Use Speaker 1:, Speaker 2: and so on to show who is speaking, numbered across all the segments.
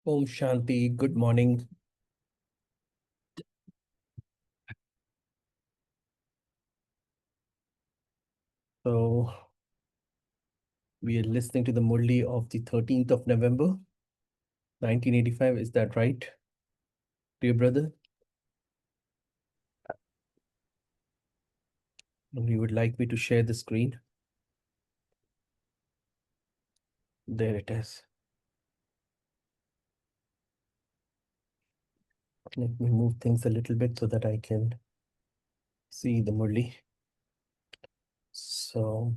Speaker 1: Om Shanti, good morning. So, we are listening to the Murli of the 13th of November, 1985. Is that right, dear brother? And you would like me to share the screen? There it is. Let me move things a little bit so that I can see the Murli. So,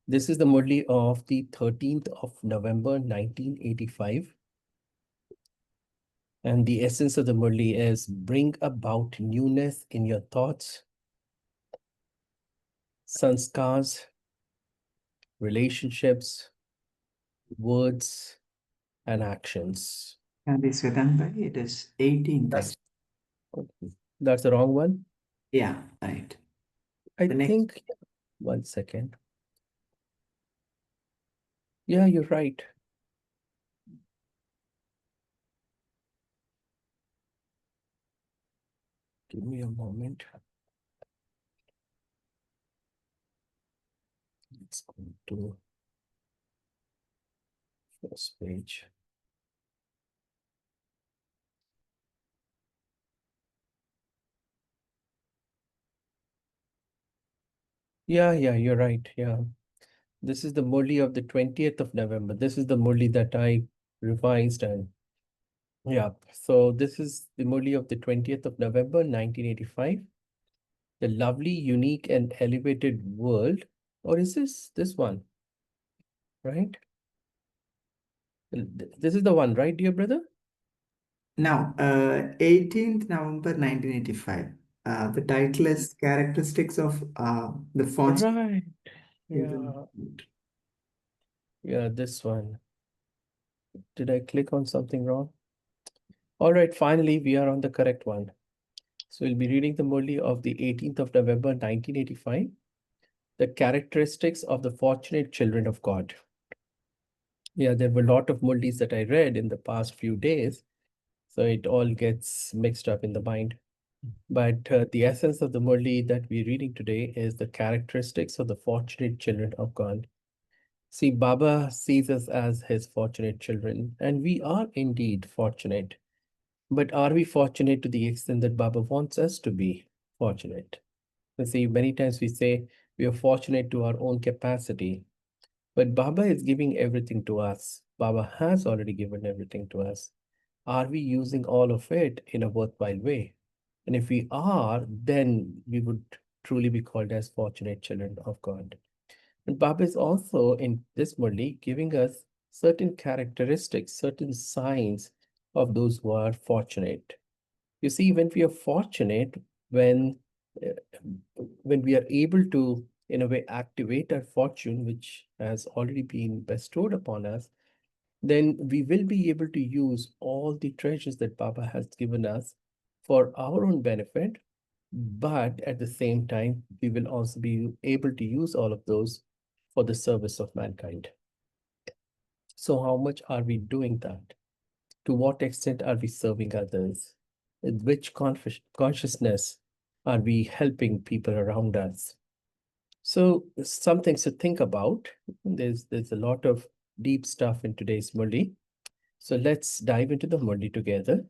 Speaker 1: this is the Murli of the 13th of November, 1985. And the essence of the Murli is bring about newness in your thoughts, sanskars, relationships, words, and actions.
Speaker 2: And this Vedanta, it is 18th.
Speaker 1: That's the wrong one.
Speaker 2: Yeah, right.
Speaker 1: I
Speaker 2: The next-
Speaker 1: think, 1 second. Yeah, you're right. Give me a moment. Let's go to first page. Yeah, you're right. Yeah. This is the Murli of the 20th of November. This is the Murli that I revised and yeah. So this is the Murli of the 20th of November, 1985. The lovely, unique, and elevated world. Or is this one? Right? This is the one, right, dear brother?
Speaker 2: Now, 18th November 1985. The title is Characteristics of the Font.
Speaker 1: Right. Yeah. Yeah, this one. Did I click on something wrong? All right, finally, we are on the correct one. So we'll be reading the Murli of the 18th of November, 1985, the characteristics of the fortunate children of God. Yeah, there were a lot of Murlis that I read in the past few days, so it all gets mixed up in the mind. But the essence of the Murli that we're reading today is the characteristics of the fortunate children of God. See, Baba sees us as his fortunate children, and we are indeed fortunate. But are we fortunate to the extent that Baba wants us to be fortunate? You see, many times we say we are fortunate to our own capacity, but Baba is giving everything to us. Baba has already given everything to us. Are we using all of it in a worthwhile way? And if we are, then we would truly be called as fortunate children of God. And Baba is also in this Murli giving us certain characteristics, certain signs of those who are fortunate. You see, when we are fortunate, uh, when we are able to, in a way, activate our fortune, which has already been bestowed upon us, then we will be able to use all the treasures that Baba has given us for our own benefit. But at the same time, we will also be able to use all of those for the service of mankind. So, how much are we doing that? To what extent are we serving others? With which consciousness are we helping people around us? So, some things to think about. There's a lot of deep stuff in today's Murli. So let's dive into the Murli together.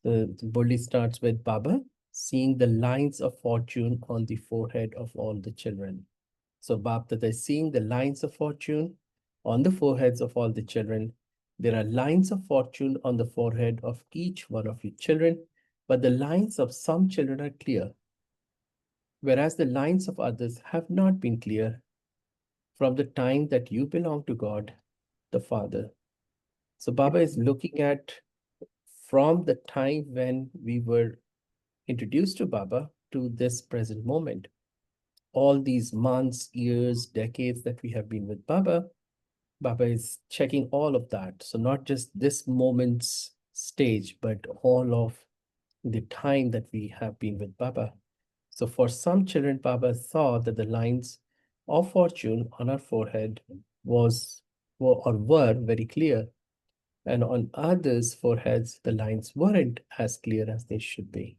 Speaker 1: The Murli starts with Baba seeing the lines of fortune on the forehead of all the children. So Baba is seeing the lines of fortune on the foreheads of all the children. There are lines of fortune on the forehead of each one of your children, but the lines of some children are clear, whereas the lines of others have not been clear from the time that you belong to God, the Father. So Baba is looking at from the time when we were introduced to Baba to this present moment. All these months, years, decades that we have been with Baba, Baba is checking all of that. So not just this moment's stage, but all of the time that we have been with Baba. So for some children, Baba saw that the lines of fortune on our forehead were very clear, and on others' foreheads, the lines weren't as clear as they should be.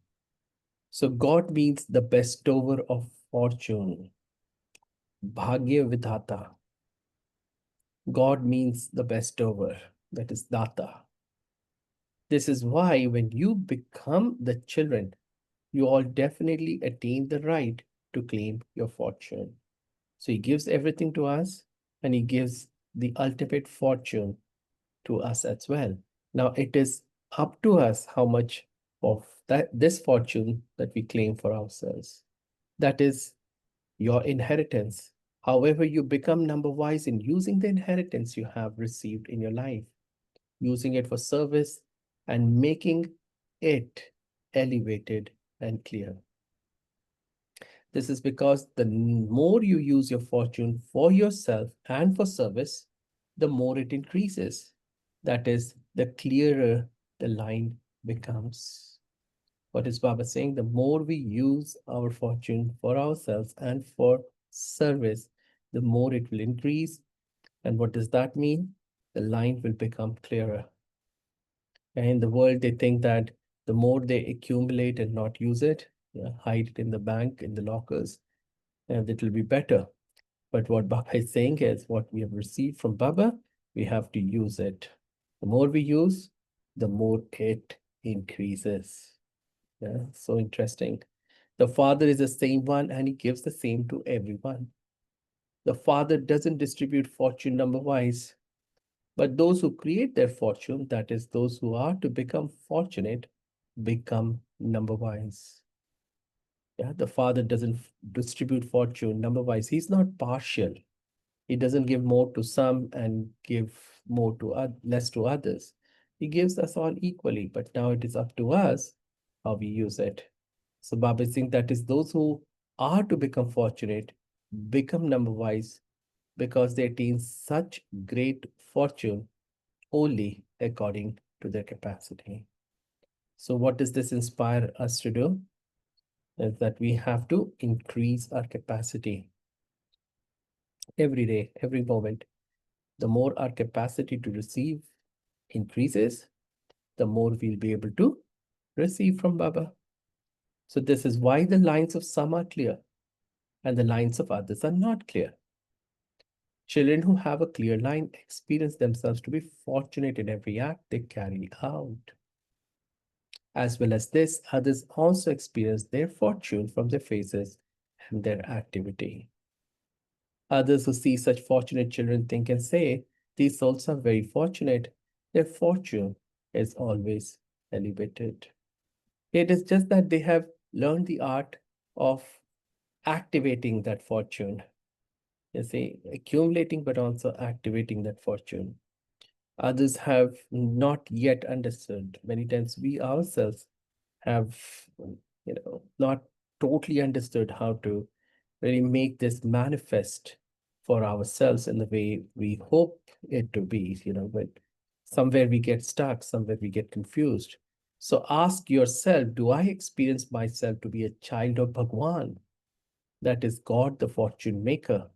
Speaker 1: So God means the bestower of fortune, Bhagya Vidhata. God means the bestower, that is Data. This is why when you become the children, you all definitely attain the right to claim your fortune. So he gives everything to us, and he gives the ultimate fortune to us as well. Now it is up to us how much of this fortune that we claim for ourselves. That is your inheritance. However, you become number wise in using the inheritance you have received in your life, using it for service and making it elevated and clear. This is because the more you use your fortune for yourself and for service, the more it increases. That is, the clearer the line becomes. What is Baba saying? The more we use our fortune for ourselves and for service, the more it will increase. And what does that mean? The line will become clearer. And in the world, they think that the more they accumulate and not use it, hide it in the bank, in the lockers, and it will be better. But what Baba is saying is what we have received from Baba, we have to use it. The more we use, the more it increases. Yeah, so interesting. The Father is the same one and he gives the same to everyone. The Father doesn't distribute fortune number wise, but those who create their fortune, that is, those who are to become fortunate, become number wise. Yeah, the Father doesn't distribute fortune number wise. He's not partial. He doesn't give more to some and give more to less to others. He gives us all equally, but now it is up to us how we use it. So Baba is saying that is those who are to become fortunate, become number wise because they attain such great fortune only according to their capacity. So what does this inspire us to do? Is that we have to increase our capacity every day, every moment. The more our capacity to receive increases, the more we'll be able to receive from Baba. So this is why the lines of some are clear and the lines of others are not clear. Children who have a clear line experience themselves to be fortunate in every act they carry out. As well as this, others also experience their fortune from their faces and their activity. Others who see such fortunate children think and say, these souls are very fortunate. Their fortune is always elevated. It is just that they have learned the art of activating that fortune. You see, accumulating but also activating that fortune. Others have not yet understood. Many times we ourselves have, not totally understood how to really make this manifest for ourselves in the way we hope it to be, but somewhere we get stuck, somewhere we get confused. So ask yourself, do I experience myself to be a child of Bhagwan? That is God, the fortune maker.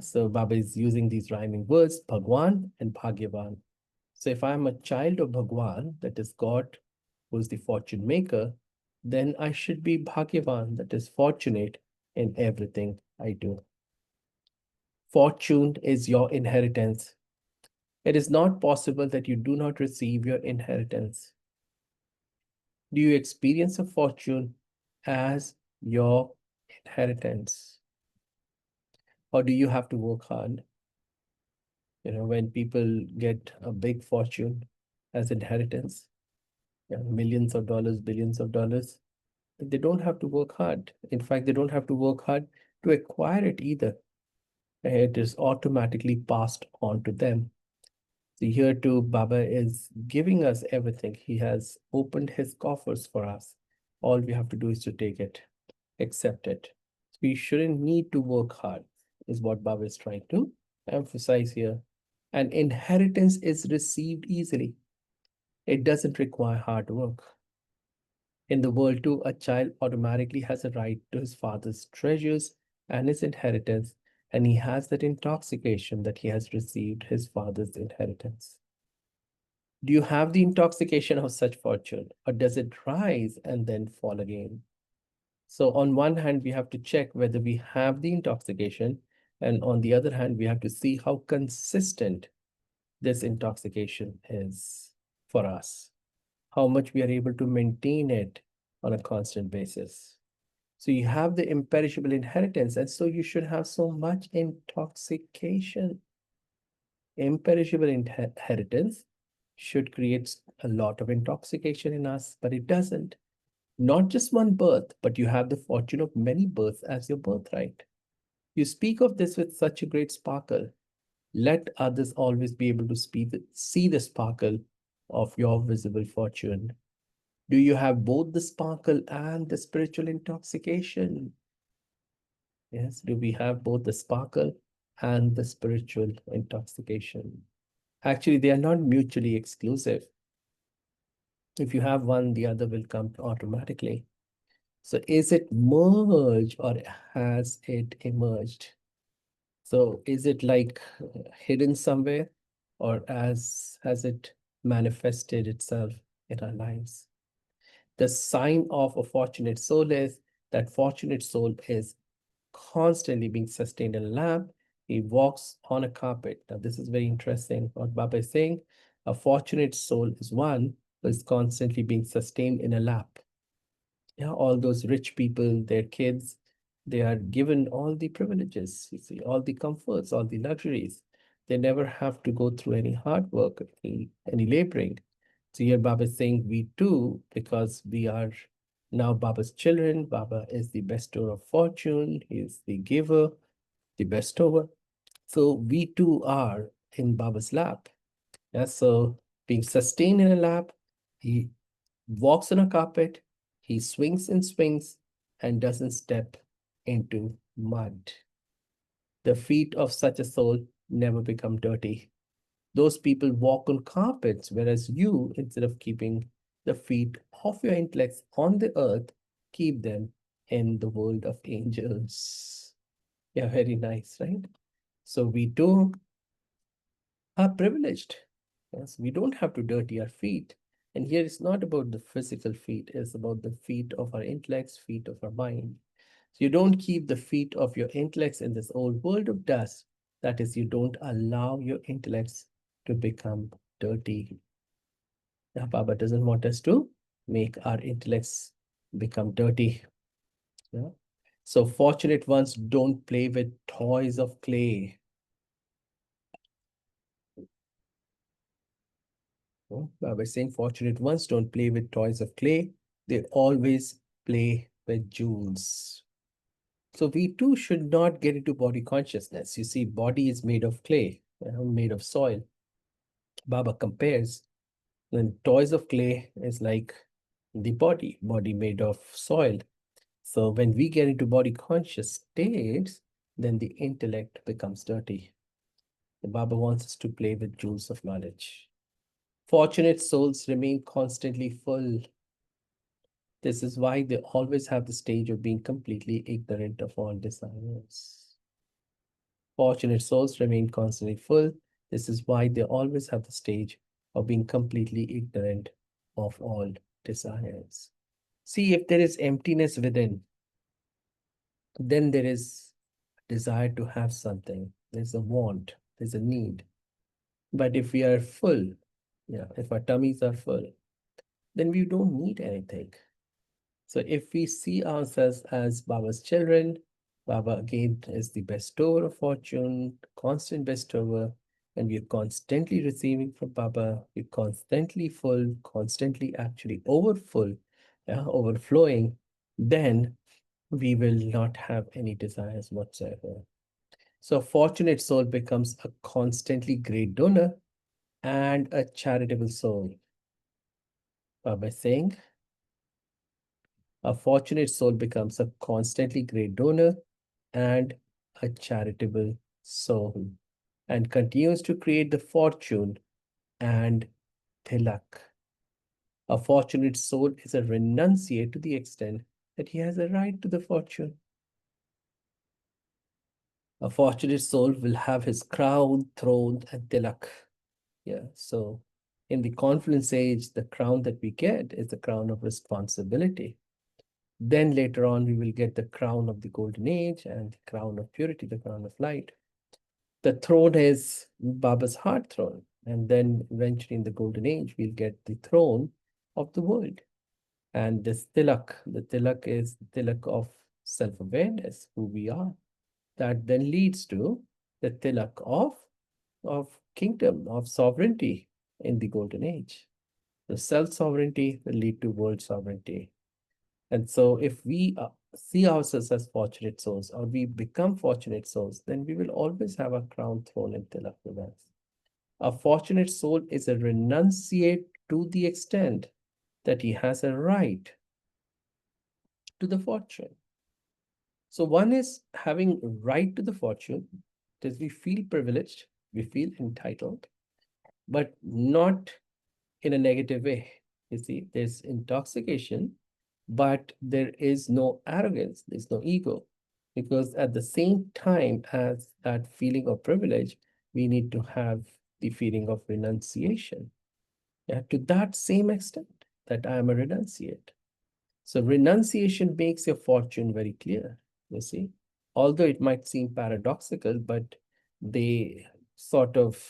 Speaker 1: So Baba is using these rhyming words, Bhagwan and Bhagyavan. So if I'm a child of Bhagwan, that is God, who is the fortune maker, then I should be Bhagyavan, that is fortunate in everything I do. Fortune is your inheritance. It is not possible that you do not receive your inheritance. Do you experience a fortune as your inheritance? Or do you have to work hard? When people get a big fortune as inheritance, millions of dollars, billions of dollars, they don't have to work hard. In fact, they don't have to work hard to acquire it either. It is automatically passed on to them. So here too, Baba is giving us everything. He has opened his coffers for us. All we have to do is to take it, accept it. We shouldn't need to work hard, is what Baba is trying to emphasize here. And inheritance is received easily. It doesn't require hard work. In the world too, a child automatically has a right to his father's treasures and his inheritance, and he has that intoxication that he has received his father's inheritance. Do you have the intoxication of such fortune, or does it rise and then fall again? So on one hand, we have to check whether we have the intoxication, and on the other hand, we have to see how consistent this intoxication is for us, how much we are able to maintain it on a constant basis. So you have the imperishable inheritance, and so you should have so much intoxication. Imperishable inheritance should create a lot of intoxication in us, but it doesn't. Not just one birth, but you have the fortune of many births as your birthright. You speak of this with such a great sparkle. Let others always be able to see the sparkle of your visible fortune. Do you have both the sparkle and the spiritual intoxication? Yes, do we have both the sparkle and the spiritual intoxication? Actually, they are not mutually exclusive. If you have one, the other will come automatically. So is it merged or has it emerged? So is it like hidden somewhere, or has it manifested itself in our lives? The sign of a fortunate soul is that fortunate soul is constantly being sustained in a lamp. He walks on a carpet. Now, this is very interesting. What Baba is saying, a fortunate soul is one who is constantly being sustained in a lap. Yeah, all those rich people, their kids, they are given all the privileges, you see, all the comforts, all the luxuries. They never have to go through any hard work, any laboring. So here Baba is saying we too, because we are now Baba's children. Baba is the bestower of fortune. He is the giver, the bestower. So we too are in Baba's lap. Yeah, so being sustained in a lap, he walks on a carpet, he swings and swings and doesn't step into mud. The feet of such a soul never become dirty. Those people walk on carpets, whereas you, instead of keeping the feet of your intellects on the earth, keep them in the world of angels. Yeah, very nice, right? So we too are privileged. Yes, we don't have to dirty our feet. And here it's not about the physical feet, it's about the feet of our intellects, feet of our mind. So you don't keep the feet of your intellects in this old world of dust. That is, you don't allow your intellects to become dirty. Now, Baba doesn't want us to make our intellects become dirty. Yeah? So fortunate ones don't play with toys of clay. Baba is saying fortunate ones don't play with toys of clay. They always play with jewels. So we too should not get into body consciousness. You see, body is made of clay, made of soil. Baba compares when toys of clay is like the body made of soil. So when we get into body conscious states, then the intellect becomes dirty. The Baba wants us to play with jewels of knowledge. Fortunate souls remain constantly full. This is why they always have the stage of being completely ignorant of all desires. Fortunate souls remain constantly full. This is why they always have the stage of being completely ignorant of all desires. See, if there is emptiness within, then there is desire to have something. There's a want, there's a need. But if we are full, if our tummies are full, then we don't need anything. So if we see ourselves as Baba's children, Baba again is the bestower of fortune, constant bestower, and we are constantly receiving from Baba. We're constantly full, constantly actually overfull, overflowing. Then we will not have any desires whatsoever. So a fortunate soul becomes a constantly great donor and a charitable soul. Baba is saying, a fortunate soul becomes a constantly great donor and a charitable soul and continues to create the fortune and tilak. A fortunate soul is a renunciate to the extent that he has a right to the fortune. A fortunate soul will have his crown, throne, and tilak. Yeah. So in the confluence age, the crown that we get is the crown of responsibility. Then later on, we will get the crown of the golden age and the crown of purity, the crown of light. The throne is Baba's heart throne. And then eventually in the golden age, we'll get the throne of the world. And this tilak, the tilak is the tilak of self-awareness, who we are. That then leads to the tilak of kingdom, of sovereignty in the golden age. The self-sovereignty will lead to world sovereignty. And so if we see ourselves as fortunate souls, or we become fortunate souls, then we will always have a crown, throne, and tilak with us. A fortunate soul is a renunciate to the extent that he has a right to the fortune. So one is having right to the fortune, that we feel privileged, we feel entitled, but not in a negative way. You see, there's intoxication, but there is no arrogance, there's no ego. Because at the same time as that feeling of privilege, we need to have the feeling of renunciation. Yeah, to that same extent that I am a renunciate. So renunciation makes your fortune very clear, you see. Although it might seem paradoxical, but they sort of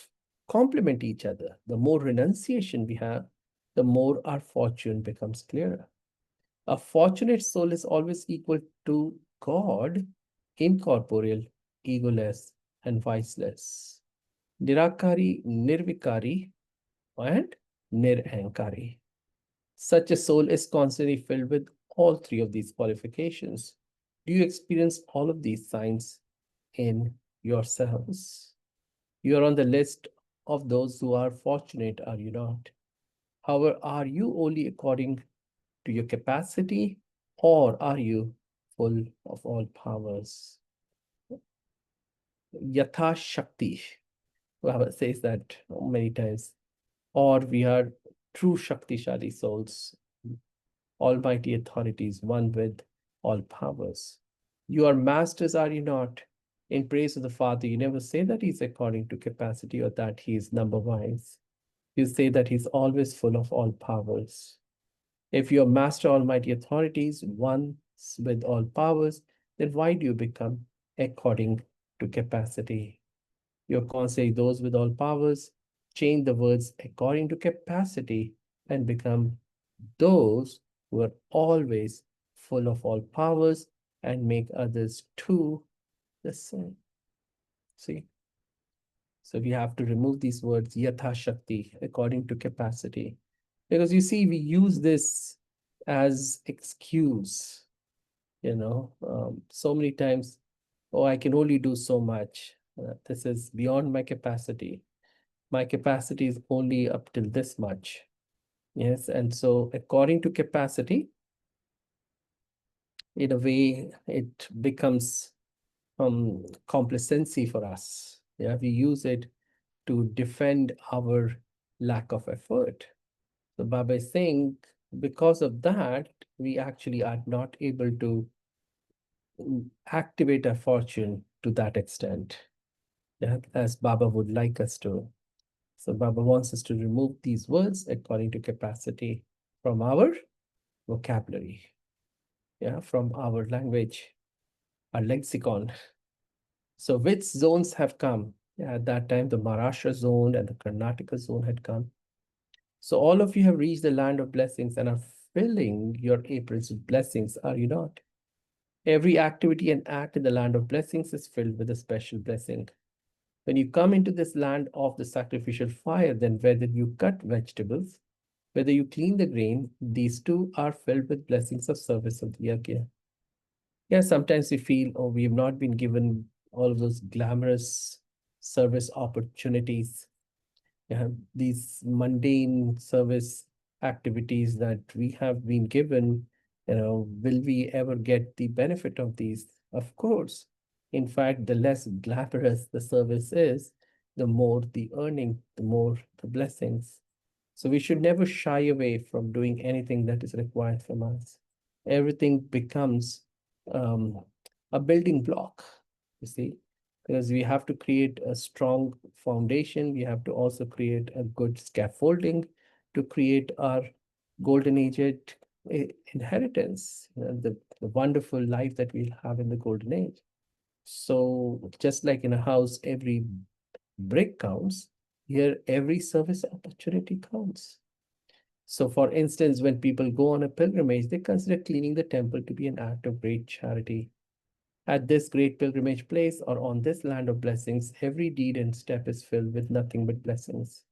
Speaker 1: complement each other. The more renunciation we have, the more our fortune becomes clearer. A fortunate soul is always equal to God, incorporeal, egoless, and viceless. Nirakari, nirvikari, and nirankari. Such a soul is constantly filled with all three of these qualifications. Do you experience all of these signs in yourselves? You are on the list of those who are fortunate, are you not? However, are you only according to your capacity, or are you full of all powers? Yatha Shakti. Baba says that many times. Or we are true Shakti-shali souls, almighty authorities, one with all powers. You are masters, are you not? In praise of the Father, you never say that he's according to capacity or that he is number-wise. You say that he's always full of all powers. If you're master almighty authorities, one with all powers, then why do you become according to capacity? You're constantly those with all powers, change the words according to capacity and become those who are always full of all powers and make others too the same. See? So we have to remove these words, yatha shakti, according to capacity. Because you see, we use this as excuse, so many times, oh, I can only do so much. This is beyond my capacity. My capacity is only up till this much. Yes, and so according to capacity, in a way, it becomes complacency for us. Yeah, we use it to defend our lack of effort. So Baba is saying, because of that, we actually are not able to activate our fortune to that extent, yeah, as Baba would like us to. So Baba wants us to remove these words according to capacity from our vocabulary, yeah, from our language, our lexicon. So which zones have come? Yeah, at that time, the Maharashtra zone and the Karnataka zone had come. So all of you have reached the land of blessings and are filling your aprons with blessings, are you not? Every activity and act in the land of blessings is filled with a special blessing. When you come into this land of the sacrificial fire, then whether you cut vegetables, whether you clean the grain, these two are filled with blessings of service of the yajna. Yeah, sometimes we feel, oh, we have not been given all of those glamorous service opportunities. Yeah, these mundane service activities that we have been given, will we ever get the benefit of these? Of course. In fact, the less glamorous the service is, the more the earning, the more the blessings. So we should never shy away from doing anything that is required from us. Everything becomes a building block, you see. because we have to create a strong foundation. We have to also create a good scaffolding to create our golden age inheritance, the wonderful life that we'll have in the golden age. So just like in a house, every brick counts, here every service opportunity counts. So for instance, when people go on a pilgrimage, they consider cleaning the temple to be an act of great charity. At this great pilgrimage place or on this land of blessings, every deed and step is filled with nothing but blessings.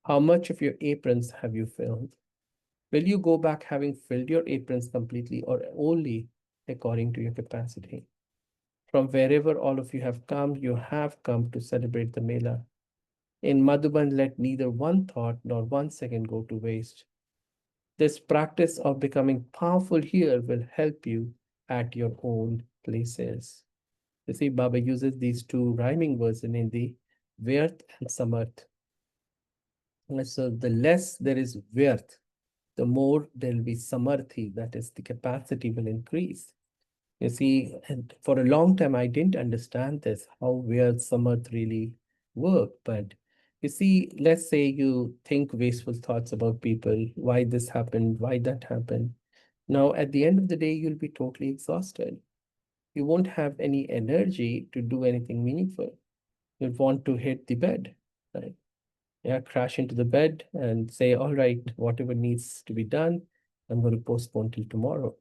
Speaker 1: How much of your aprons have you filled? Will you go back having filled your aprons completely or only according to your capacity? From wherever all of you have come to celebrate the Mela. In Madhuban, let neither one thought nor 1 second go to waste. This practice of becoming powerful here will help you at your own places. You see, Baba uses these two rhyming words in Hindi, Vyarth and Samarth. And so the less there is Vyarth, the more there will be Samarthi, that is, the capacity will increase. You see, and for a long time, I didn't understand this, how Vyarth Samarth really work. But you see, let's say you think wasteful thoughts about people, why this happened, why that happened. Now, at the end of the day, you'll be totally exhausted. You won't have any energy to do anything meaningful. You'll want to hit the bed, right? Yeah, crash into the bed and say, all right, whatever needs to be done, I'm going to postpone till tomorrow.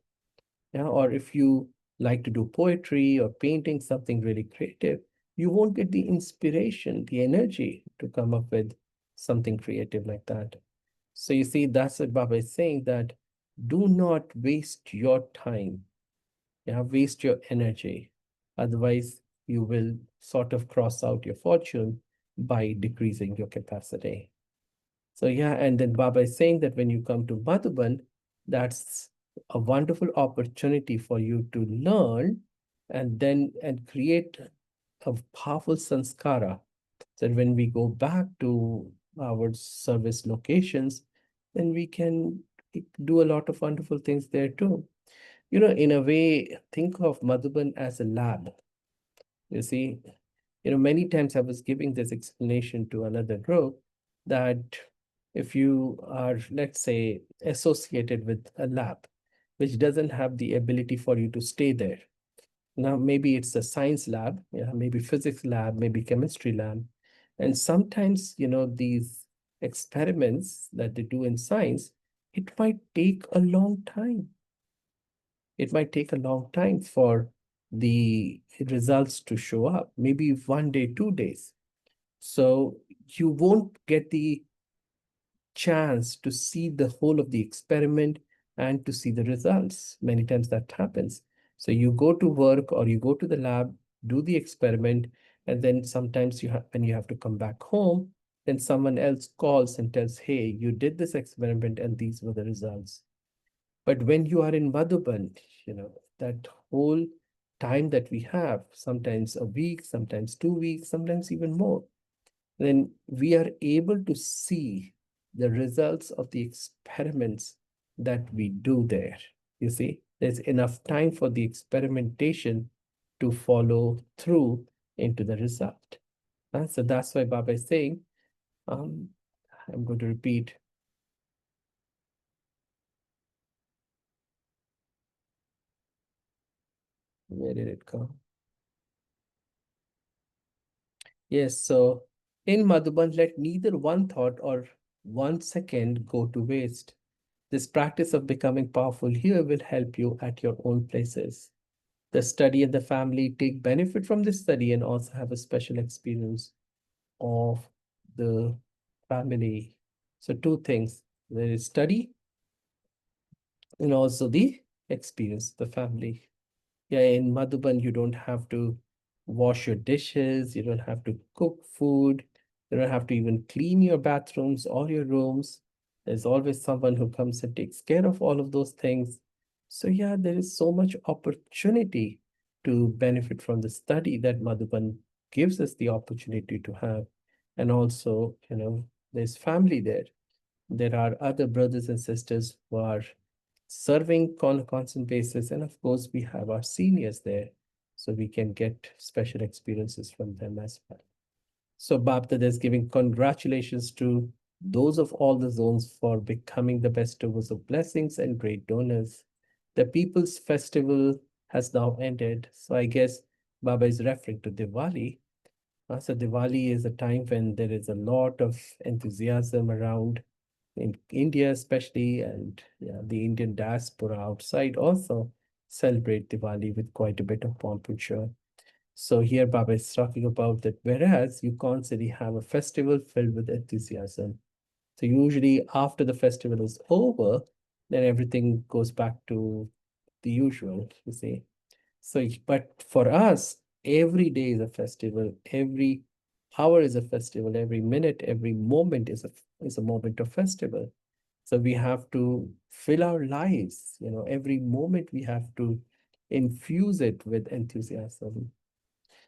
Speaker 1: Yeah, or if you like to do poetry or painting, something really creative, you won't get the inspiration, the energy to come up with something creative like that. So you see, that's what Baba is saying, that do not waste your time. Yeah, waste your energy. Otherwise, you will sort of cross out your fortune by decreasing your capacity. So yeah, and then Baba is saying that when you come to Madhuban, that's a wonderful opportunity for you to learn and create a powerful sanskara. So when we go back to our service locations, then we can do a lot of wonderful things there too. You know, in a way, think of Madhuban as a lab. You see, many times I was giving this explanation to another group that if you are, let's say, associated with a lab, which doesn't have the ability for you to stay there. Now, maybe it's a science lab, yeah, maybe physics lab, maybe chemistry lab. And sometimes, these experiments that they do in science, it might take a long time. It might take a long time for the results to show up, maybe 1 day, 2 days. So you won't get the chance to see the whole of the experiment and to see the results. Many times that happens. So you go to work or you go to the lab, do the experiment, and then sometimes when you have to come back home, then someone else calls and tells, hey, you did this experiment and these were the results. But when you are in Madhuban, that whole time that we have, sometimes a week, sometimes 2 weeks, sometimes even more, then we are able to see the results of the experiments that we do there. You see, there's enough time for the experimentation to follow through into the result. So that's why Baba is saying, I'm going to repeat. Where did it go? Yes, so in Madhuban, let neither one thought or 1 second go to waste. This practice of becoming powerful here will help you at your own places. The study and the family take benefit from this study and also have a special experience of the family. So two things, there is study and also the experience, the family. Yeah, in Madhuban, you don't have to wash your dishes, you don't have to cook food, you don't have to even clean your bathrooms or your rooms. There's always someone who comes and takes care of all of those things. So yeah, there is so much opportunity to benefit from the study that Madhuban gives us the opportunity to have. And also, there's family there. There are other brothers and sisters who are serving on a constant basis. And of course, we have our seniors there. so we can get special experiences from them as well. So Baptida is giving congratulations to those of all the zones for becoming the bestowers of blessings and great donors. The People's Festival has now ended. So I guess Baba is referring to Diwali. So Diwali is a time when there is a lot of enthusiasm around in India, especially, and yeah, the Indian diaspora outside also celebrate Diwali with quite a bit of pomp and show. So here Baba is talking about that whereas you constantly have a festival filled with enthusiasm. So usually after the festival is over, then everything goes back to the usual, you see. So, but for us, every day is a festival. Every hour is a festival. Every minute, every moment is a moment of festival. So we have to fill our lives. Every moment we have to infuse it with enthusiasm.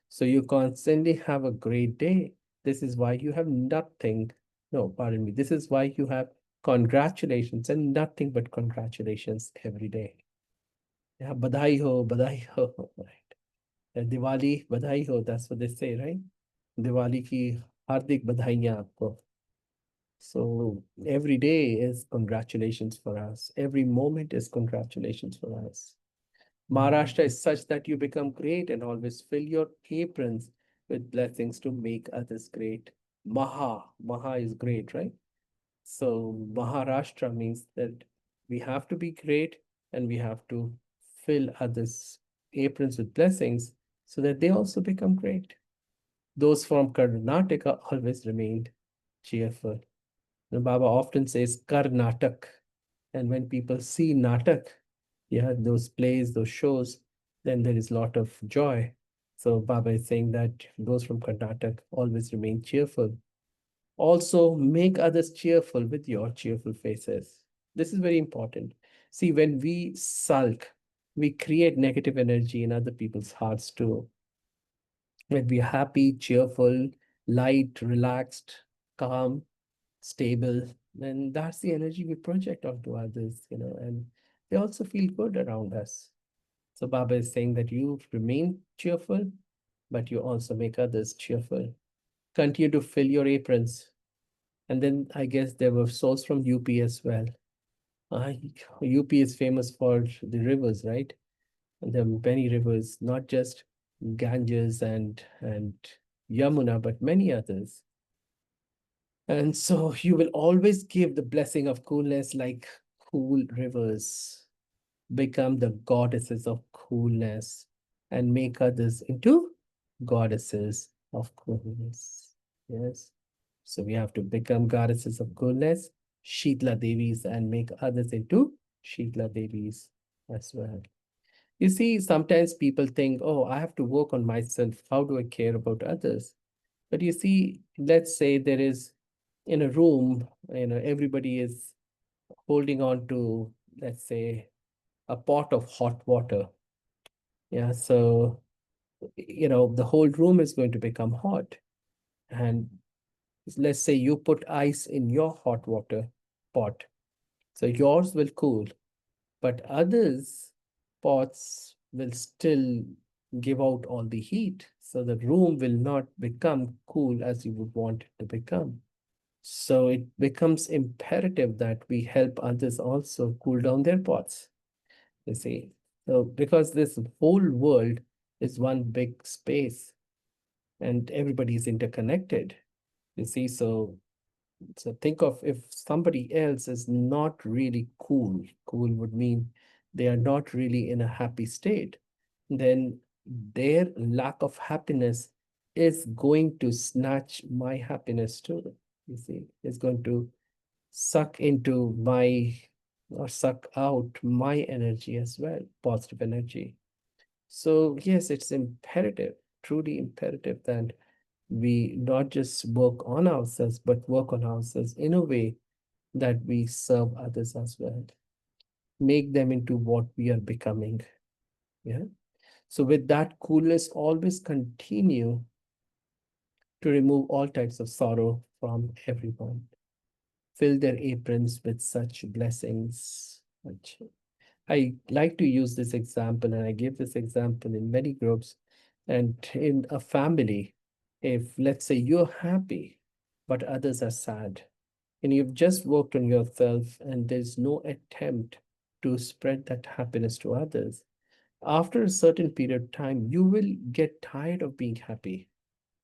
Speaker 1: So you constantly have a great day. This is why you have nothing. No, pardon me. This is why you have congratulations and nothing but congratulations every day. Yeah, badai ho, badai ho. Right. Diwali, badai ho. That's what they say, right? Diwali ki hardik badhaiyan aapko. So every day is congratulations for us. Every moment is congratulations for us. Maharashtra is such that you become great and always fill your aprons with blessings to make others great. Maha is great, right? So Maharashtra means that we have to be great and we have to fill others' aprons with blessings so that they also become great. Those from Karnataka always remained cheerful. The Baba often says Karnatak. And when people see Natak, yeah, those plays, those shows, then there is a lot of joy. So Baba is saying that those from Karnataka always remain cheerful. Also, make others cheerful with your cheerful faces. This is very important. See, when we sulk, we create negative energy in other people's hearts too. When we are happy, cheerful, light, relaxed, calm, stable, then that's the energy we project onto others, and they also feel good around us. So Baba is saying that you remain cheerful, but you also make others cheerful. Continue to fill your aprons. And then I guess there were souls from UP as well. Uh, UP is famous for the rivers, right? And there are many rivers, not just Ganges and Yamuna, but many others. And so you will always give the blessing of coolness like cool rivers, become the goddesses of coolness, and make others into goddesses of coolness. Yes. So we have to become goddesses of coolness, Shitla Devis, and make others into Shitla Devis as well. You see, sometimes people think, oh, I have to work on myself. How do I care about others? But you see, let's say there is in a room, everybody is holding on to, let's say, a pot of hot water. Yeah, so, the whole room is going to become hot. And let's say you put ice in your hot water pot. So yours will cool, but others' pots will still give out all the heat. So the room will not become cool as you would want it to become. So it becomes imperative that we help others also cool down their pots, you see. So because this whole world is one big space and everybody is interconnected, you see. So think of if somebody else is not really cool, cool would mean they are not really in a happy state, then their lack of happiness is going to snatch my happiness too. You see, it's going to suck into my or suck out my energy as well, positive energy. So, yes, it's imperative, truly imperative that we not just work on ourselves, but work on ourselves in a way that we serve others as well, make them into what we are becoming. Yeah. So, with that coolness, always continue to remove all types of sorrow from everyone. Fill their aprons with such blessings. I like to use this example, and I give this example in many groups And in a family, if let's say you're happy, but others are sad, and you've just worked on yourself and there's no attempt to spread that happiness to others, after a certain period of time, you will get tired of being happy.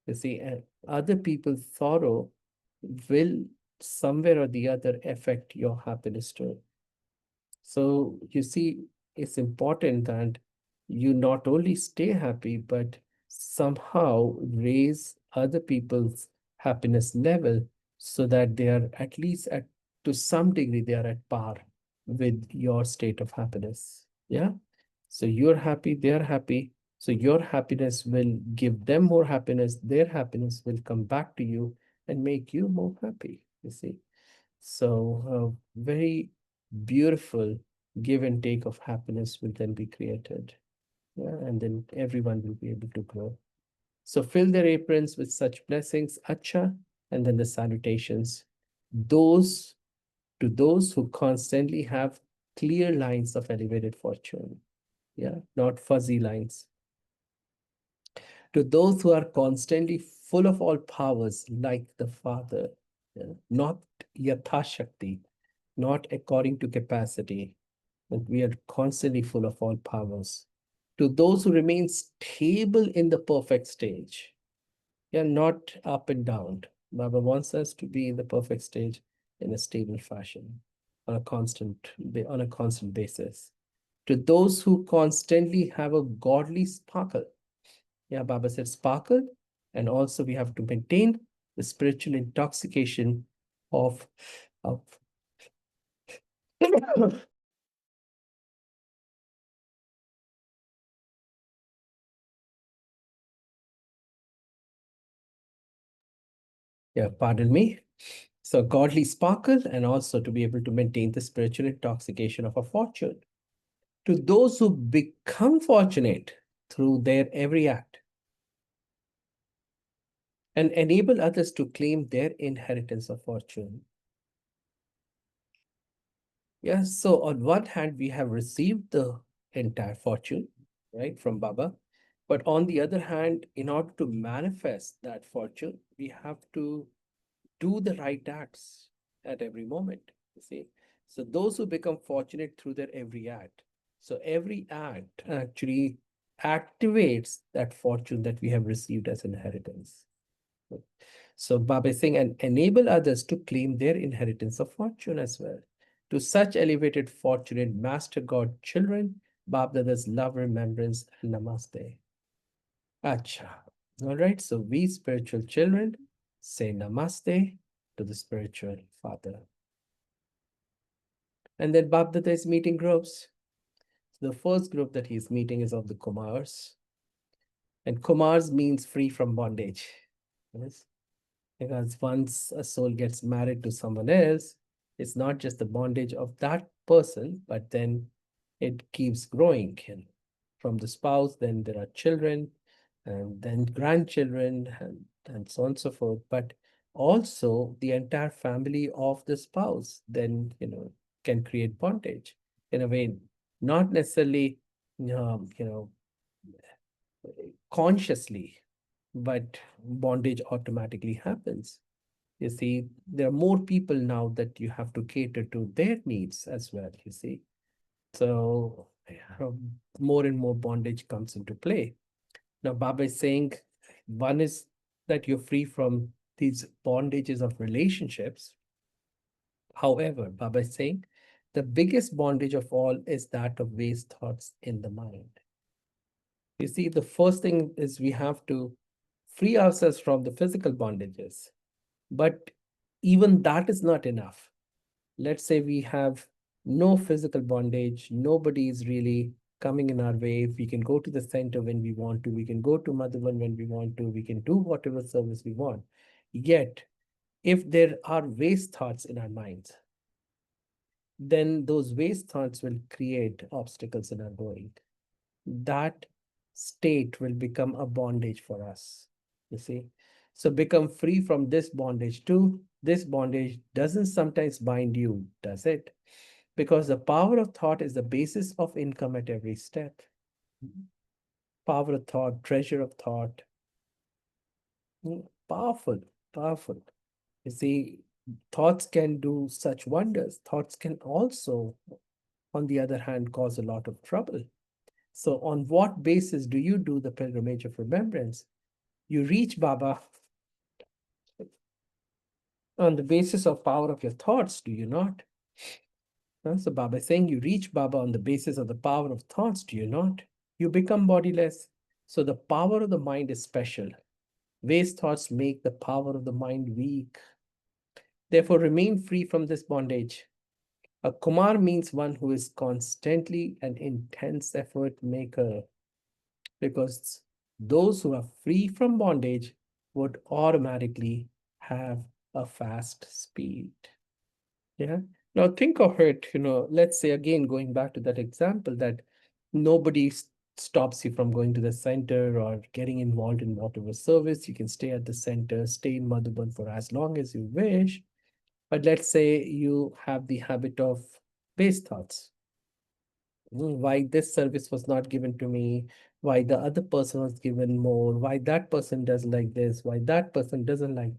Speaker 1: You see, other people's sorrow will somewhere or the other affect your happiness too. So you see, it's important that you not only stay happy, but somehow raise other people's happiness level so that they are at least at to some degree they are at par with your state of happiness. Yeah. So you're happy, they're happy. So your happiness will give them more happiness. Their happiness will come back to you and make you more happy. You see. So very beautiful give and take of happiness will then be created. Yeah, and then everyone will be able to grow. So fill their aprons with such blessings, Acha, and then the salutations. Those to those who constantly have clear lines of elevated fortune. Yeah, not fuzzy lines. To those who are constantly full of all powers, like the Father, yeah, not yatha shakti, not according to capacity, but we are constantly full of all powers. To those who remain stable in the perfect stage, yeah, not up and down. Baba wants us to be in the perfect stage in a stable fashion, on a constant basis. To those who constantly have a godly sparkle, yeah, Baba said sparkle, and also we have to maintain the spiritual intoxication of yeah, pardon me. So godly sparkle, and also to be able to maintain the spiritual intoxication of a fortune. To those who become fortunate through their every act and enable others to claim their inheritance of fortune. Yes, so on one hand, we have received the entire fortune, right, from Baba. But on the other hand, in order to manifest that fortune, we have to do the right acts at every moment, you see. So those who become fortunate through their every act. So every act actually activates that fortune that we have received as inheritance. So Baba is saying, and enable others to claim their inheritance of fortune as well. To such elevated, fortunate Master God children, Baba Dada's love, remembrance, and namaste. Acha. All right, so we spiritual children say namaste to the spiritual father. And then Baba Dada is meeting groups. The first group that he's meeting is of the Kumars. And Kumars means free from bondage. Yes. Because once a soul gets married to someone else, it's not just the bondage of that person, but then it keeps growing. And from the spouse, then there are children, and then grandchildren, and so on and so forth. But also the entire family of the spouse then, can create bondage in a way, not necessarily, consciously, but bondage automatically happens. You see, there are more people now that you have to cater to their needs as well, you see. So more and more bondage comes into play. Now, Baba is saying one is that you're free from these bondages of relationships. However, Baba is saying the biggest bondage of all is that of waste thoughts in the mind. You see, the first thing is we have to free ourselves from the physical bondages. But even that is not enough. Let's say we have no physical bondage, nobody is really coming in our way. We can go to the center when we want to, we can go to Madhavan when we want to, we can do whatever service we want. Yet, if there are waste thoughts in our minds, then those waste thoughts will create obstacles in our going. That state will become a bondage for us, you see. So become free from this bondage too. This bondage doesn't sometimes bind you, does it? Because the power of thought is the basis of income at every step. power of thought, treasure of thought. Powerful, powerful. You see, thoughts can do such wonders. Thoughts can also, on the other hand, cause a lot of trouble. So, on what basis do you do the pilgrimage of remembrance? You reach Baba on the basis of power of your thoughts, do you not? So Baba is saying you reach Baba on the basis of the power of thoughts, do you not? You become bodiless. So the power of the mind is special. Waste thoughts make the power of the mind weak. Therefore, remain free from this bondage. A Kumar means one who is constantly an intense effort maker, because those who are free from bondage would automatically have a fast speed. Yeah. Now think of it, let's say again, going back to that example, that nobody stops you from going to the center or getting involved in whatever service. You can stay at the center, stay in Madhuban for as long as you wish. But let's say you have the habit of base thoughts. Why this service was not given to me, why the other person was given more, why that person does like this, why that person doesn't like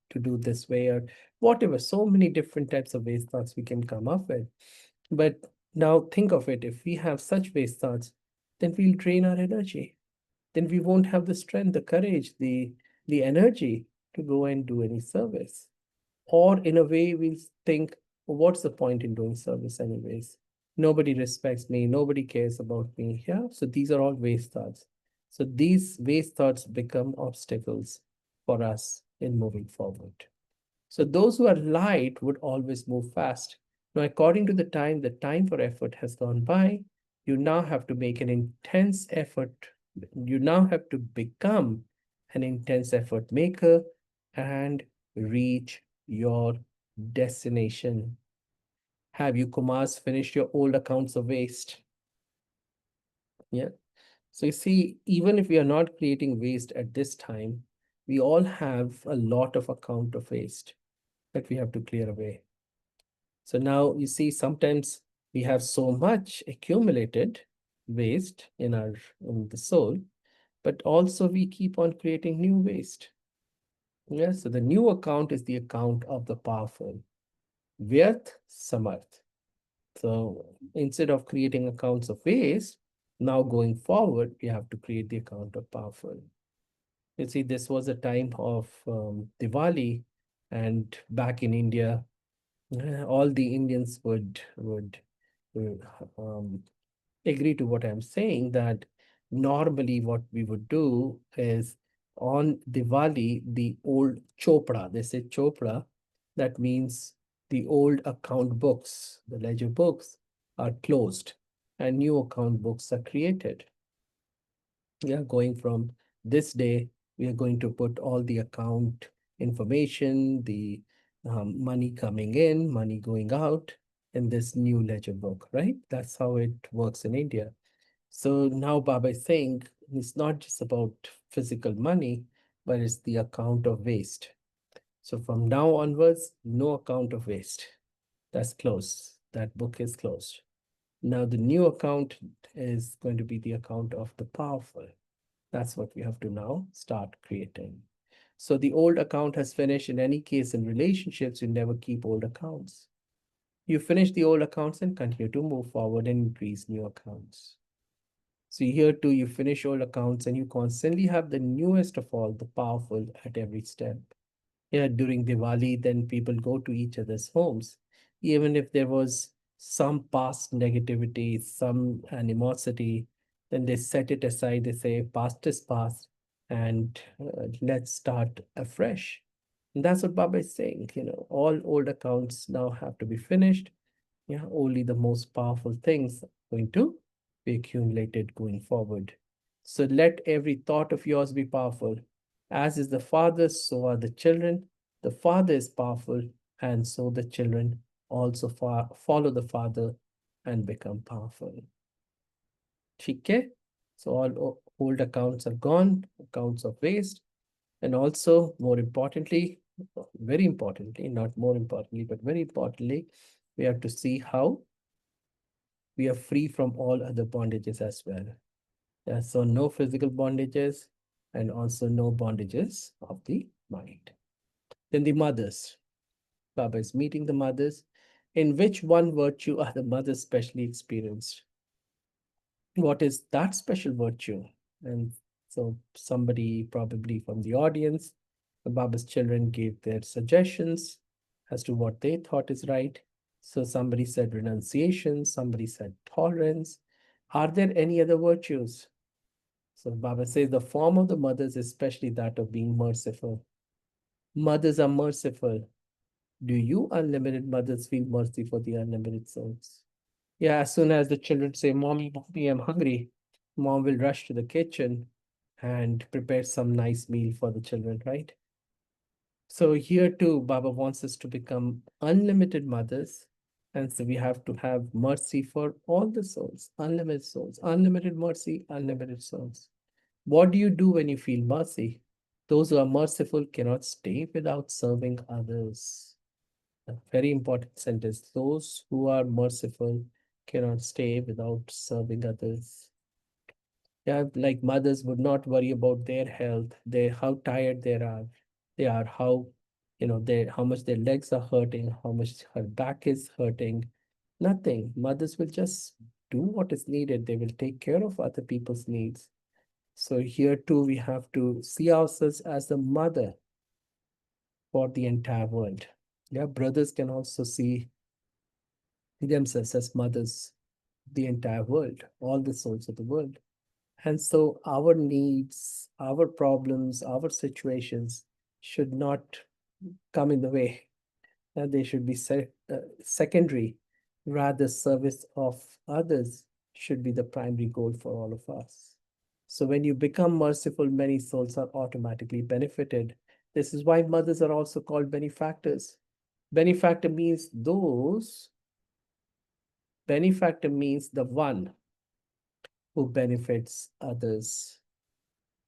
Speaker 1: to do this way, or whatever. So many different types of waste thoughts we can come up with. But now think of it, if we have such waste thoughts, then we'll drain our energy. Then we won't have the strength, the courage, the energy to go and do any service. Or in a way, we'll think, "Well, what's the point in doing service anyways? Nobody respects me, nobody cares about me." Yeah. So these are all waste thoughts. So these waste thoughts become obstacles for us in moving forward. So those who are light would always move fast. Now, according to the time for effort has gone by. You now have to make an intense effort. You now have to become an intense effort maker and reach your destination. Have you, Kumars, finished your old accounts of waste? Yeah. So you see, even if we are not creating waste at this time, we all have a lot of account of waste that we have to clear away. So now you see, sometimes we have so much accumulated waste in the soul, but also we keep on creating new waste. Yeah, so the new account is the account of the powerful. Vyarth Samarth. So instead of creating accounts of waste, now going forward, we have to create the account of powerful. You see, this was a time of Diwali, and back in India, all the Indians would agree to what I'm saying, that normally what we would do is on Diwali, the old Chopra, they say Chopra, that means the old account books, the ledger books are closed and new account books are created. Yeah, going from this day, we are going to put all the account information, the money coming in, money going out in this new ledger book, right? That's how it works in India. So now Baba is saying it's not just about physical money, but it's the account of waste. So from now onwards, no account of waste. That's closed. That book is closed. Now the new account is going to be the account of the powerful. That's what we have to now start creating. So the old account has finished. In any case, in relationships, you never keep old accounts. You finish the old accounts and continue to move forward and increase new accounts. So here too, you finish old accounts and you constantly have the newest of all, the powerful at every step. Yeah, during Diwali, then people go to each other's homes. Even if there was some past negativity, some animosity, then they set it aside. They say, past is past, and let's start afresh. And that's what Baba is saying. All old accounts now have to be finished. Yeah, only the most powerful things are going to be accumulated going forward. So let every thought of yours be powerful. As is the Father, so are the children. The Father is powerful, and so the children also follow the Father and become powerful. Okay? So all old accounts are gone, accounts of waste. And also, more importantly, very importantly, not more importantly, but very importantly, we have to see how we are free from all other bondages as well. Yeah, so no physical bondages and also no bondages of the mind. Then the mothers. Baba is meeting the mothers. In which one virtue are the mothers specially experienced? What is that special virtue? And so somebody probably from the audience, the Baba's children gave their suggestions as to what they thought is right. So somebody said renunciation, somebody said tolerance. Are there any other virtues? So Baba says the form of the mothers, especially that of being merciful. Mothers are merciful. Do you unlimited mothers feel mercy for the unlimited souls? Yeah, as soon as the children say, Mommy, Mommy, I'm hungry, mom will rush to the kitchen and prepare some nice meal for the children, right? So here too, Baba wants us to become unlimited mothers. And so we have to have mercy for all the souls, unlimited mercy, unlimited souls. What do you do when you feel mercy? Those who are merciful cannot stay without serving others. A very important sentence. Those who are merciful cannot stay without serving others. Yeah, like mothers would not worry about their health, their how tired they are, how their how much their legs are hurting, how much her back is hurting. Nothing. Mothers will just do what is needed. They will take care of other people's needs. So here too, we have to see ourselves as the mother for the entire world. Yeah, brothers can also see themselves as mothers, the entire world, all the souls of the world. And so our needs, our problems, our situations should not come in the way. They should be secondary. Rather, service of others should be the primary goal for all of us. So when you become merciful, many souls are automatically benefited. This is why mothers are also called benefactors. Benefactor means benefactor means the one who benefits others.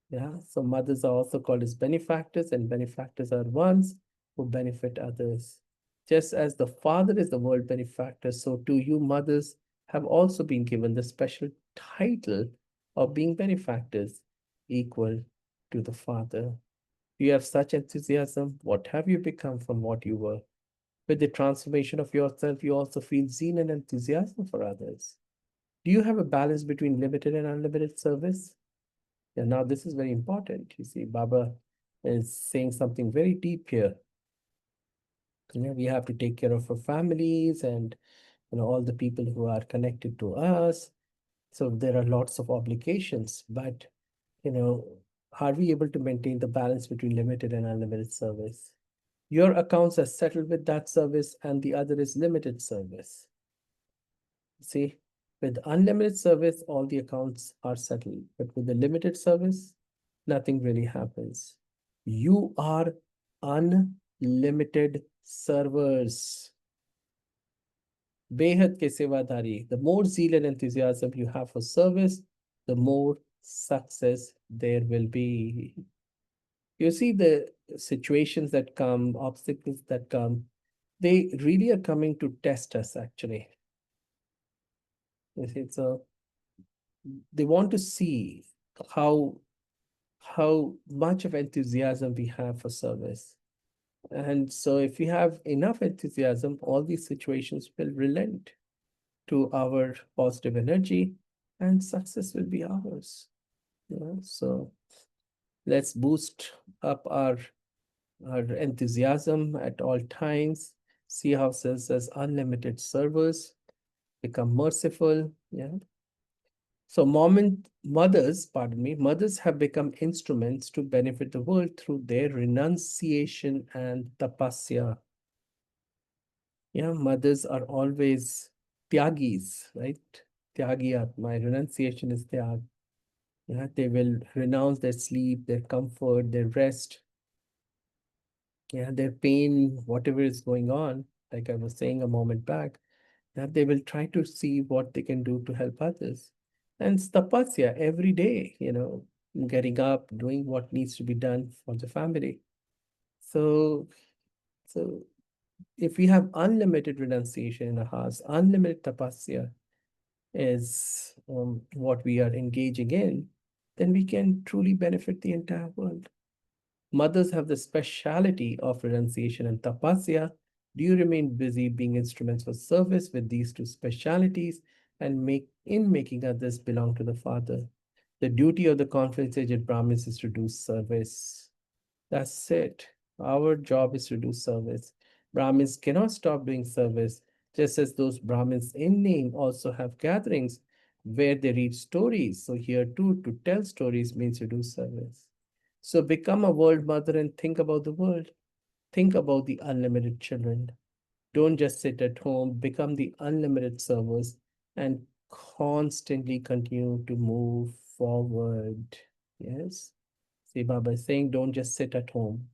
Speaker 1: Yeah, so mothers are also called as benefactors, and benefactors are ones who benefit others. Just as the father is the world benefactor, so too you mothers have also been given the special title of being benefactors, equal to the father. You have such enthusiasm. What have you become from what you were? With the transformation of yourself, you also feel zeal and enthusiasm for others. Do you have a balance between limited and unlimited service? Yeah, now this is very important. You see, Baba is saying something very deep here. We have to take care of our families and all the people who are connected to us. So there are lots of obligations, but you know, are we able to maintain the balance between limited and unlimited service? Your accounts are settled with that service, and the other is limited service. See, with unlimited service, all the accounts are settled, but with the limited service, nothing really happens. You are unlimited servers. Behad ke sevadari. The more zeal and enthusiasm you have for service, the more success there will be. You see, the situations that come, obstacles that come, they really are coming to test us, actually. You see, so they want to see how how much of enthusiasm we have for service. And so if we have enough enthusiasm, all these situations will relent to our positive energy and success will be ours. So let's boost up our enthusiasm at all times, see ourselves as unlimited servers, become merciful. Yeah. So mothers have become instruments to benefit the world through their renunciation and tapasya. Yeah, mothers are always tyagis, right? Tyagi my renunciation is tyag. Yeah, they will renounce their sleep, their comfort, their rest, yeah, their pain, whatever is going on, like I was saying a moment back, that they will try to see what they can do to help others. And it's tapasya every day, getting up, doing what needs to be done for the family. So, if we have unlimited renunciation in our hearts, unlimited tapasya, is what we are engaging in, then we can truly benefit the entire world. Mothers have the speciality of renunciation and tapasya. Do you remain busy being instruments for service with these two specialities and making others belong to the Father? The duty of the conference-aged Brahmins is to do service. That's it. Our job is to do service. Brahmins cannot stop doing service, just as those Brahmins in name also have gatherings where they read stories. So here too, to tell stories means to do service. So become a world mother and think about the world. Think about the unlimited children. Don't just sit at home, become the unlimited servers and constantly continue to move forward. Yes. See, Baba is saying, don't just sit at home.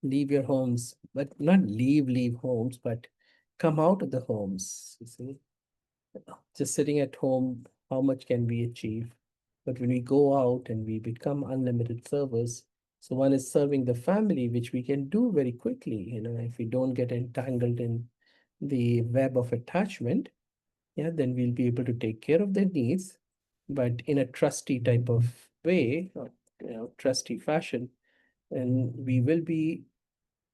Speaker 1: Leave your homes, but not leave homes, but come out of the homes. You see, just sitting at home, how much can we achieve? But when we go out and we become unlimited servers, so one is serving the family, which we can do very quickly. If we don't get entangled in the web of attachment, yeah, then we'll be able to take care of their needs, but in a trusty type of way, or, trusty fashion, and we will be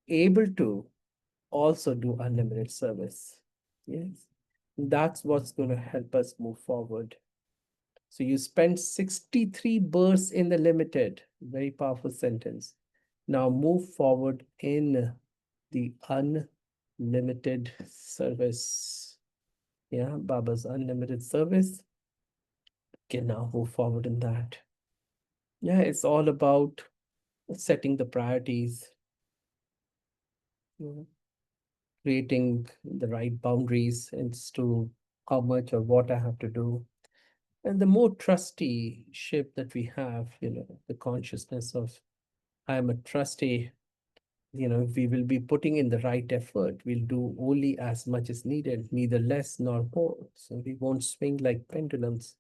Speaker 1: able to also do unlimited service. Yes, that's what's going to help us move forward. So you spent 63 births in the limited, very powerful sentence. Now move forward in the unlimited service. Yeah, Baba's unlimited service can now move forward in that. Yeah, it's all about setting the priorities, creating the right boundaries as to how much or what I have to do. And the more trusteeship that we have, the consciousness of I am a trustee, we will be putting in the right effort. We'll do only as much as needed, neither less nor more. So we won't swing like pendulums.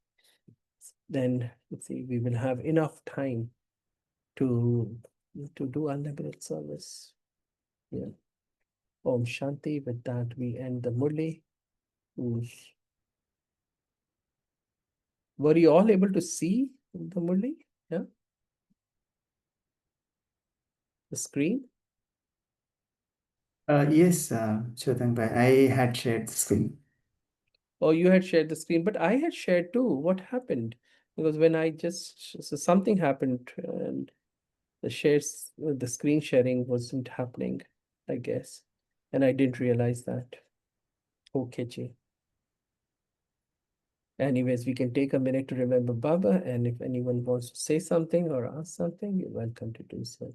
Speaker 1: Then let's see, we will have enough time to do unlimited service. Yeah. Om Shanti. With that, we end the Murli. Were you all able to see the Murli? Yeah, the screen.
Speaker 2: Yes, Chotang Bhai, I had shared the screen.
Speaker 1: Oh, you had shared the screen, but I had shared too. What happened? Because when I just so something happened and the screen sharing wasn't happening, I guess, and I didn't realize that. Okay, Ji. Anyways, we can take a minute to remember Baba, and if anyone wants to say something or ask something, you're welcome to do so.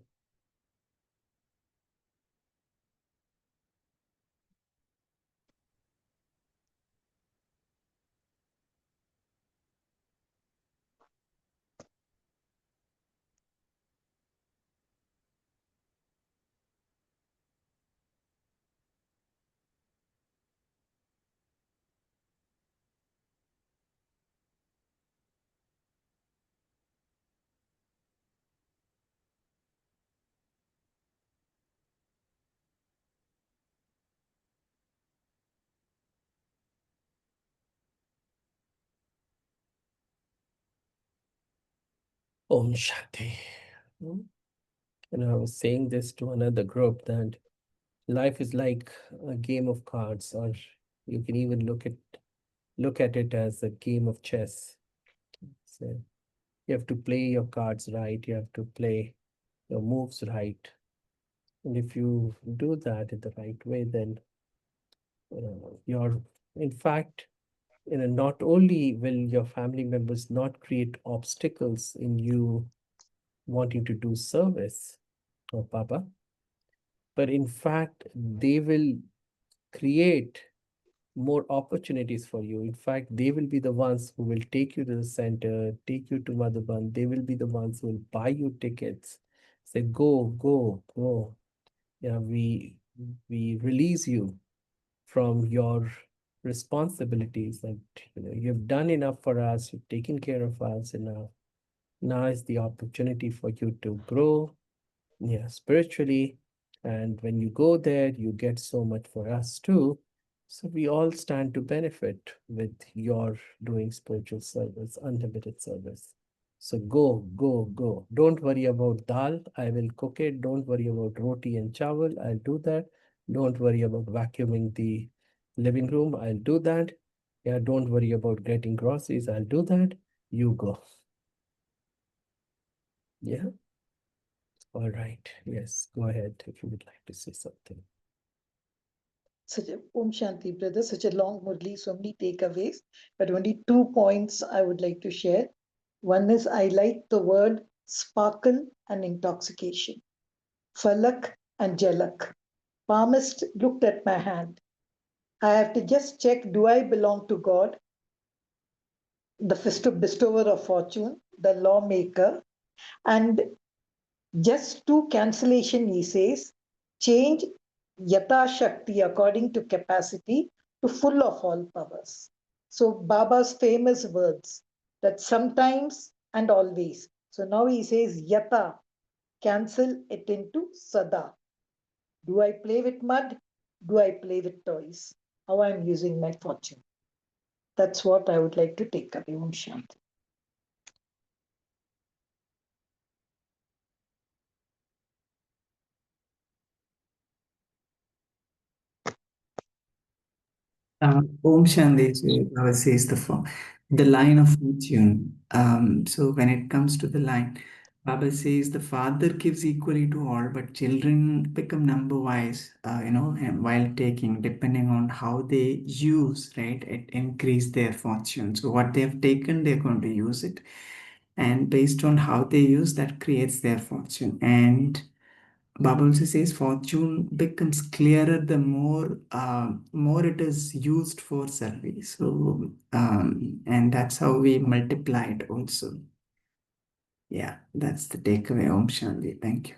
Speaker 1: Om Shanti. I was saying this to another group that life is like a game of cards, or you can even look at it as a game of chess. So you have to play your cards right, you have to play your moves right. And if you do that in the right way, then you're, in fact, not only will your family members not create obstacles in you wanting to do service or Papa, but in fact, they will create more opportunities for you. In fact, they will be the ones who will take you to the center, take you to Madhuban. They will be the ones who will buy you tickets, say, go, go, go. Yeah, we release you from your responsibilities that you've done enough for us, you've taken care of us enough. Now is the opportunity for you to grow, yeah, spiritually. And when you go there, you get so much for us too. So we all stand to benefit with your doing spiritual service, unlimited service. So go, go, go. Don't worry about dal. I will cook it. Don't worry about roti and chawal. I'll do that. Don't worry about vacuuming the living room. I'll do that. Yeah, don't worry about getting groceries. I'll do that. You go. Yeah. All right. Yes. Go ahead if you would like to say something.
Speaker 3: Such a Om Shanti, brother, such a long Murli, so many takeaways, but only 2 points I would like to share. One is I like the word sparkle and intoxication, falak and jalak. Palmist looked at my hand. I have to just check, do I belong to God, the bestower of fortune, the lawmaker, and just to cancellation, he says, change yata shakti according to capacity to full of all powers. So Baba's famous words that sometimes and always. So now he says yata, cancel it into sada. Do I play with mud? Do I play with toys? How I'm using my fortune. That's what I would like to take away, Om Shanti.
Speaker 2: Om Shanti, so Baba says the line of fortune. So when it comes to the line, Baba says the father gives equally to all, but children become number wise, and while taking, depending on how they use, right, it increase their fortune. So what they have taken, they're going to use it. And based on how they use, that creates their fortune. And Baba also says fortune becomes clearer the more it is used for service. So and that's how we multiply it also. Yeah, that's the takeaway. Om Shanti. Thank you.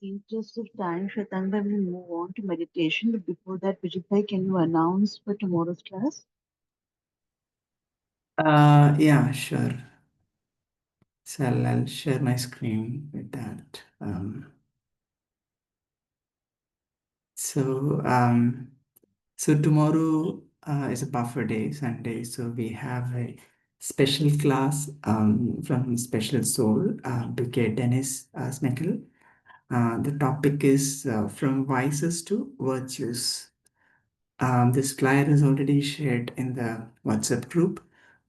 Speaker 4: In the interest of time, Shwetanga will move on to meditation. But before that, Vijay, can you announce for tomorrow's class?
Speaker 2: Yeah, sure. So I'll share my screen with that. So so tomorrow is a buffer day, Sunday. So we have a special class from Special Soul, Brigade Dennis Smekel. The topic is from vices to virtues. This flyer is already shared in the WhatsApp group.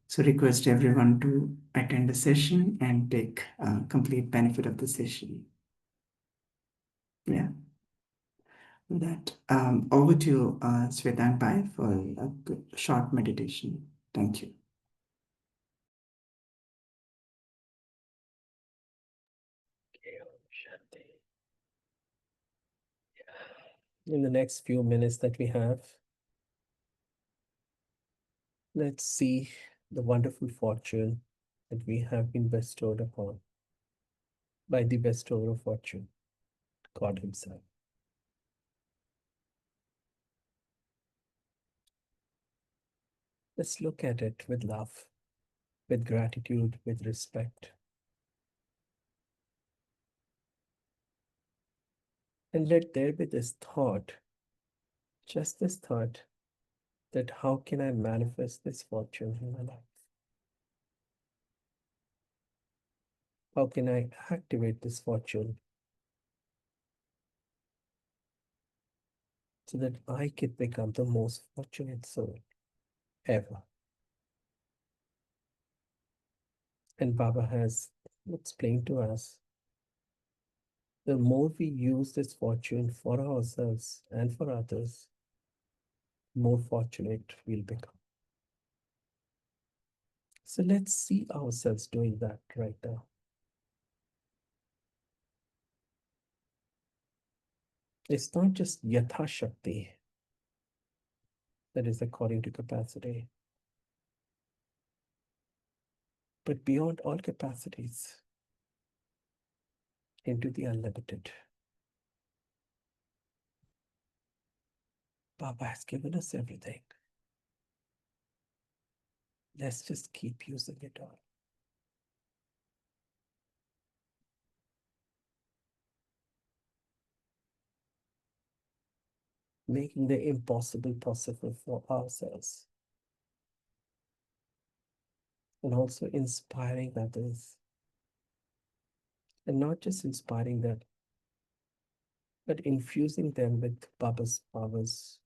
Speaker 2: So request everyone to attend the session and take complete benefit of the session. Yeah, with that. Over to you, Svetang Pai, for a short meditation. Thank you.
Speaker 1: Shanti. In the next few minutes that we have, let's see the wonderful fortune that we have been bestowed upon by the bestower of fortune, God Himself. Let's look at it with love, with gratitude, with respect. And let there be this thought, just this thought, that how can I manifest this fortune in my life? How can I activate this fortune so that I can become the most fortunate soul ever? And Baba has explained to us, the more we use this fortune for ourselves and for others, the more fortunate we'll become. So let's see ourselves doing that right now. It's not just Yatha Shakti, that is according to capacity, but beyond all capacities, into the unlimited. Baba has given us everything. Let's just keep using it all. Making the impossible possible for ourselves. And also inspiring others. And not just inspiring them, but infusing them with Baba's powers,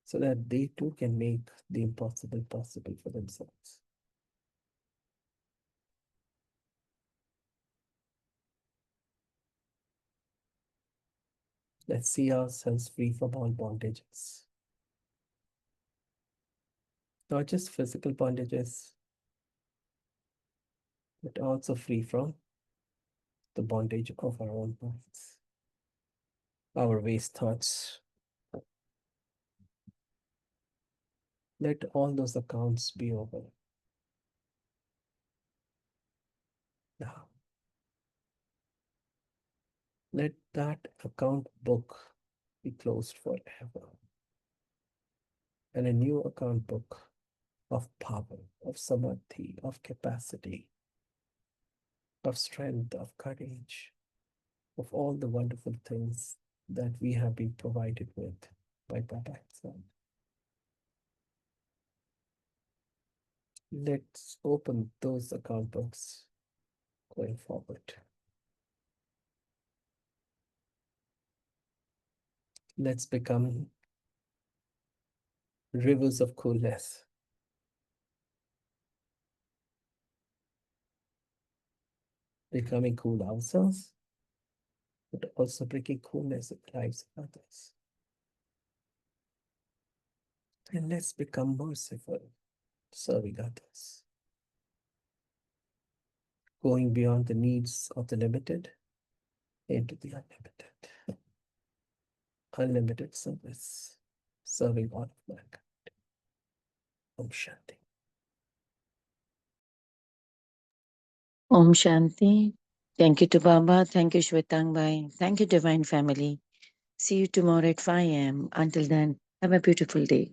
Speaker 1: so that they too can make the impossible possible for themselves. Let's see ourselves free from all bondages. Not just physical bondages, but also free from the bondage of our own minds, our waste thoughts. Let all those accounts be over. Now, let that account book be closed forever. And a new account book of power, of samadhi, of capacity, of strength, of courage, of all the wonderful things that we have been provided with by Baba himself. Let's open those account books going forward. Let's become rivers of coolness. Becoming cool ourselves, but also bringing coolness in the lives of others. And let's become merciful, serving others. Going beyond the needs of the limited into the unlimited. Unlimited service, serving all of mankind. Om Shanti.
Speaker 5: Om Shanti. Thank you to Baba. Thank you, Shwetangbai. Thank you, Divine Family. See you tomorrow at 5 a.m. Until then, have a beautiful day.